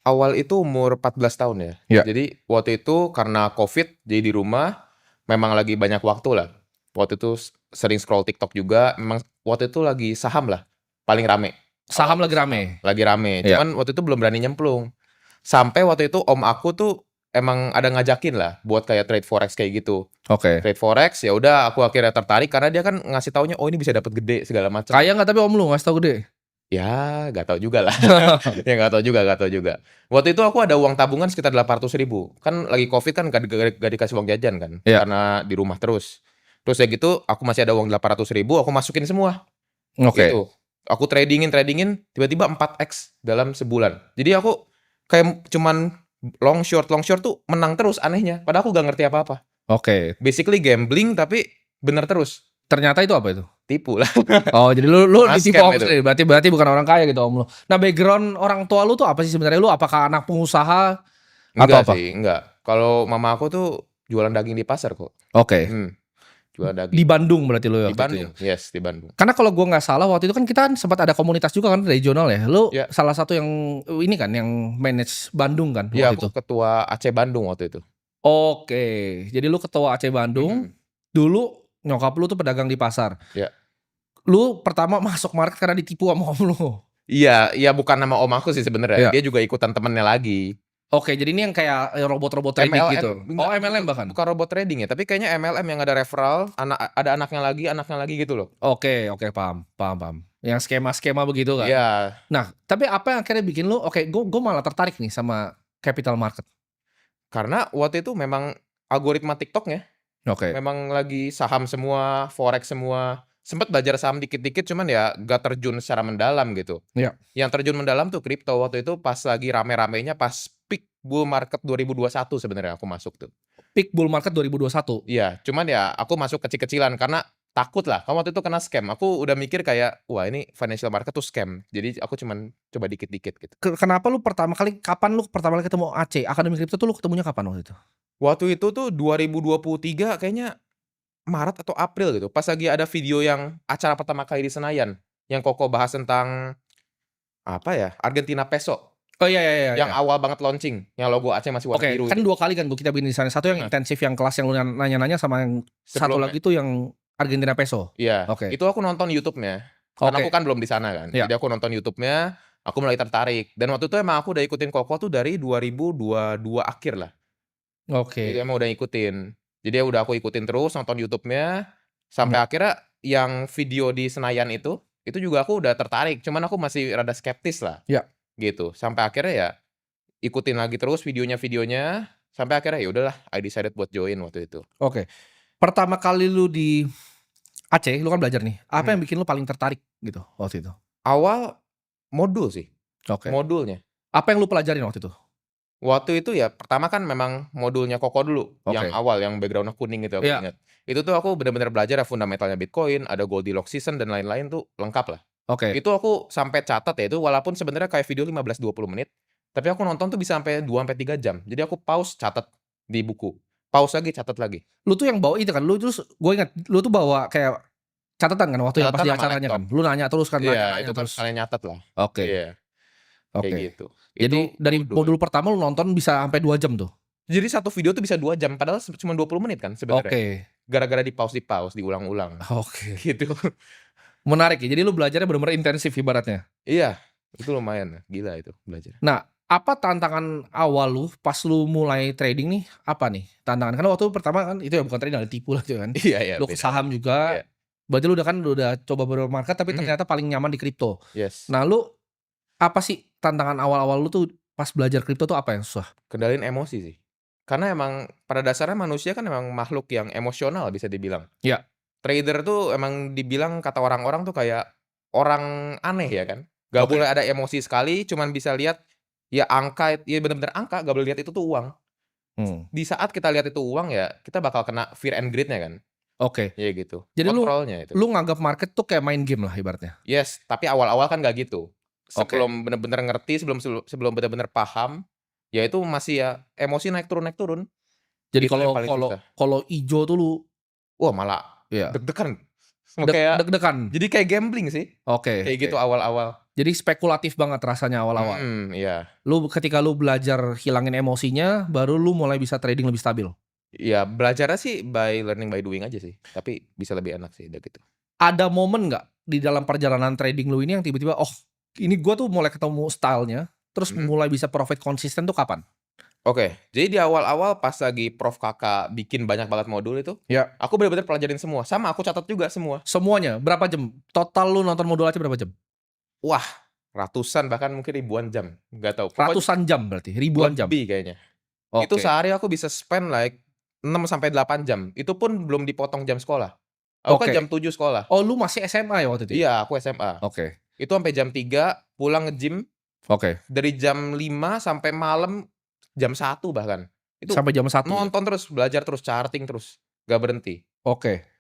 Awal itu umur 14 tahun ya. Ya. Jadi waktu itu karena Covid, jadi di rumah, memang lagi banyak waktu lah. Waktu itu sering scroll TikTok juga, memang waktu itu lagi saham lah, paling rame. Awal Saham tuh lagi rame? saham, lagi rame. Ya. Cuman waktu itu belum berani nyemplung. Sampai waktu itu om aku tuh emang ada ngajakin lah buat kayak trade forex kayak gitu. Oke. Trade forex, ya udah aku akhirnya tertarik karena dia kan ngasih taunya, oh ini bisa dapat gede segala macam. Kaya nggak tapi om lu ngasih tau gede? Ya, nggak tahu juga lah. Ya nggak tahu juga, nggak tahu juga. Waktu itu aku ada uang tabungan sekitar 800.000. Kan lagi Covid kan gak dikasih uang jajan kan, Ya. karena di rumah terus. Terus ya gitu, aku masih ada uang 800.000, aku masukin semua. Oke. Gitu. Aku tradingin, tiba-tiba 4x dalam sebulan. Jadi aku kayak cuman long short tuh menang terus anehnya. Padahal aku gak ngerti apa-apa. Oke. Basically gambling tapi bener terus. Ternyata itu apa itu? Tipu lah. Oh, jadi lu ditipu Scam om itu. sendiri. Berarti bukan orang kaya gitu om lu. Nah, background orang tua lu tuh apa sih sebenarnya? Lu apakah anak pengusaha atau Enggak apa? sih, enggak. Kalau mama aku tuh jualan daging di pasar kok. Oke. Jualan Di daging. Bandung berarti lu Di waktu itu ya? Bandung, yes, di Bandung. Karena kalau gua nggak salah waktu itu kan kita sempat ada komunitas juga kan regional ya. Lu Ya, salah satu yang ini kan yang manage Bandung kan ya waktu aku itu. ketua Aceh Bandung waktu itu. Oke. Jadi lu ketua Aceh Bandung. Mhm, Dulu nyokap lu tuh pedagang di pasar. ya. Lu pertama masuk market karena ditipu sama om lu. Iya, iya bukan nama om aku sih sebenarnya. Iya. Dia juga ikutan temennya lagi. Oke, jadi ini yang kayak robot-robot trading MLM, gitu. Oh, enggak, MLM bahkan. bukan robot trading ya, tapi kayaknya MLM yang ada referral, ada anaknya lagi gitu loh. Oke, paham, paham, paham. Yang skema-skema begitu kan. Iya, Nah, tapi apa yang akhirnya bikin lu, oke, gue malah tertarik nih sama capital market. karena waktu itu memang algoritma TikToknya Oke. memang lagi saham semua, forex semua. Sempet belajar saham dikit-dikit cuman ya gak terjun secara mendalam gitu. Iya. Yang terjun mendalam tuh kripto waktu itu pas lagi rame-ramenya pas peak bull market 2021 sebenarnya aku masuk tuh. Peak bull market 2021. Iya, cuman ya aku masuk kecil-kecilan karena takut lah. Kan waktu itu kena scam. Aku udah mikir kayak, wah ini financial market tuh scam. Jadi aku cuman coba dikit-dikit gitu. Kenapa lu kapan lu pertama kali ketemu Aceh? Akademi Kripto tuh lu ketemunya kapan waktu itu? Waktu itu tuh 2023 kayaknya Maret atau April gitu. Pas lagi ada video yang acara pertama kali di Senayan. Yang Koko bahas tentang apa ya? Argentina peso. Oh iya, iya, iya, Yang iya. awal banget launching. Yang logo Aceh masih warna Oke, biru kan itu. 2 kali kan kita bikin di sana. Satu yang Heeh. intensif yang kelas yang lu nanya-nanya sama yang satu Sebelumnya. lagi tuh yang Argentina peso. Iya, Oke. itu aku nonton YouTube-nya. Karena aku Oke. kan belum di sana kan. Ya. Jadi aku nonton YouTube-nya, aku mulai tertarik. Dan waktu itu emang aku udah ikutin Koko tuh dari 2022 akhir lah. Itu Oke. emang udah ngikutin. Jadi ya udah aku ikutin terus nonton YouTube-nya, sampai Ya. akhirnya yang video di Senayan itu juga aku udah tertarik, cuman aku masih rada skeptis lah, Ya. gitu. Sampai akhirnya ya ikutin lagi terus videonya, sampai akhirnya ya udahlah I decided buat join waktu itu. Oke. Pertama kali lu di Aceh, lu kan belajar nih. Apa Mhm. yang bikin lu paling tertarik gitu waktu itu? Awal modul sih, Oke. modulnya. Apa yang lu pelajarin waktu itu? Waktu itu ya pertama kan memang modulnya Koko dulu, yang Oke. awal yang background-nya kuning itu aku Iya. ingat. Itu tuh aku bener-bener belajar ya fundamentalnya Bitcoin, ada Goldilocks season dan lain-lain tuh lengkap lah. Oke. Itu aku sampai catat ya, itu walaupun sebenarnya kayak video 15-20 menit, tapi aku nonton tuh bisa sampai 2 sampai 3 jam. Jadi aku pause, catat di buku. Pause lagi, catat lagi. Lu tuh yang bawa itu kan, lu terus gue ingat lu tuh bawa kayak catatan kan waktu yang pas Catatan di sama acaranya laptop. kan? Lu nanya terus kan, Iya, nanya itu kan terus. sekalian nyatet lah. Oke. Iya, kayak Oke. gitu. Jadi Itu dari modul. modul pertama lu nonton bisa sampai 2 jam tuh? Jadi satu video tuh bisa 2 jam, padahal cuma 20 menit kan sebenarnya. Oke. Gara-gara di-pause, diulang-ulang. Oke. Gitu. Menarik ya, jadi lu belajarnya bener-bener intensif ibaratnya? Iya, itu lumayan, gila itu belajar. Nah, apa tantangan awal lu pas lu mulai trading nih, apa nih tantangan? Karena waktu pertama kan itu ya bukan trading, tipu lah itu kan. Iya, iya, Lu ke beda lah. saham juga, Iya, berarti lu udah coba beberapa market tapi mhm, ternyata paling nyaman di kripto. yes. Nah, lu apa sih tantangan awal-awal lu tuh pas belajar kripto tuh apa yang susah? Kendaliin emosi sih. Karena emang pada dasarnya manusia kan emang makhluk yang emosional bisa dibilang. Ya, Trader tuh emang dibilang kata orang-orang tuh kayak orang aneh ya kan. Gak oke. boleh ada emosi sekali, cuman bisa lihat ya angka, ya bener-bener angka, gak boleh lihat itu tuh uang. Hmm, Di saat kita lihat itu uang ya kita bakal kena fear and greed-nya kan. oke. Ya gitu. Jadi lu Kontrolnya itu. lu nganggap market tuh kayak main game lah ibaratnya? Yes, tapi awal-awal kan gak gitu. Oke. Sebelum bener-bener ngerti, sebelum bener-bener paham, ya itu masih ya emosi naik turun. Jadi Itu yang kalau paling kalau susah. kalau ijo tuh lu Wah, malah ya deg-degan. Kayak deg-degan? jadi kayak gambling sih, Oke, kayak oke. gitu awal-awal. Jadi spekulatif banget rasanya awal-awal. Iya. Ketika lu belajar hilangin emosinya, baru lu mulai bisa trading lebih stabil. Iya, belajarnya sih by learning by doing aja sih, tapi bisa lebih enak sih udah gitu. Ada momen nggak di dalam perjalanan trading lu ini yang tiba-tiba, "Oh, ini gua tuh mulai ketemu style-nya, terus Mhm. mulai bisa profit konsisten" tuh kapan? Oke, jadi di awal-awal pas lagi Prof Kakak bikin banyak banget modul itu, Ya. aku bener-bener pelajarin semua, sama aku catat juga semua. Semuanya, berapa jam? Total lu nonton modul aja berapa jam? Wah, ratusan bahkan mungkin ribuan jam, nggak tahu, pokoknya Ratusan jam berarti, ribuan jam? lebih kayaknya. Itu Oke. sehari aku bisa spend like 6 sampai 8 jam, itu pun belum dipotong jam sekolah. Aku kan Oke. jam 7 sekolah. Oh, lu masih SMA ya waktu itu ya? Iya, aku SMA. Oke. Itu sampai jam 3 pulang nge-gym, Oke. dari jam 5 sampai malam jam 1 bahkan. Itu Sampai jam 1 ya? nonton terus, belajar terus, charting terus, nggak berhenti. Oke.